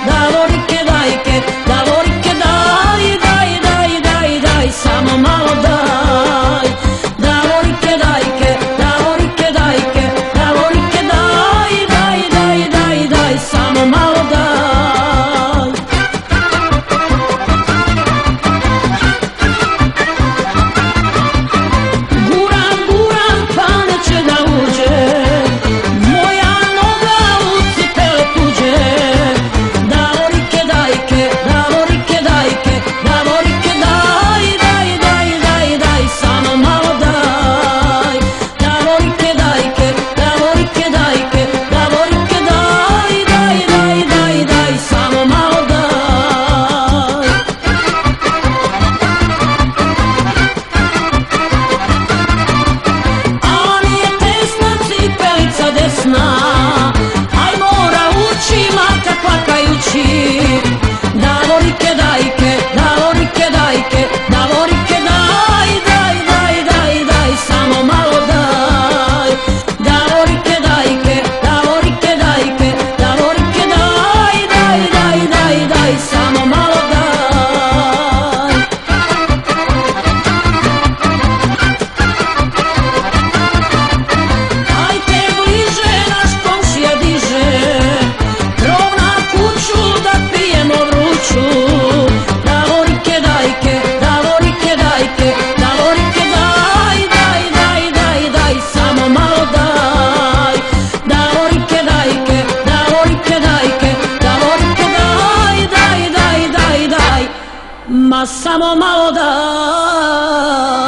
Davorike dajke, Davorike daj, daj, daj, daj, daj, samo malo daj. Davorike dajke, Davorike dajke, Davorike daj, daj, daj, daj, daj, samo malo daj. Guram, guram, pa neće da uđe, moja noga u cipele tuđe. Davorike dajke, Davorike dajke, Davorike daj, daj, daj, daj, daj, samo malo daj. Davorike dajke, Davorike dajke, Davorike daj, daj, daj, daj, daj, samo malo daj. A nije tesna cipelica desna, aj mora ući mata plakajući. Davorike dajke, Davorike dajke, Davorike daj, daj, daj, daj, daj, samo malo daj. Davorike dajke, Davorike dajke, Davorike daj, daj, daj, daj, daj, samo malo daj. Ajte bliže, naš komšija diže krov na kuću da pijemo vruću. Davorike dajke, Davorike dajke, Davorike daj, daj, daj, daj, daj, samo malo daj. Davorike dajke, Davorike dajke, Davorike daj, daj, daj, daj, daj, ma samo malo daj.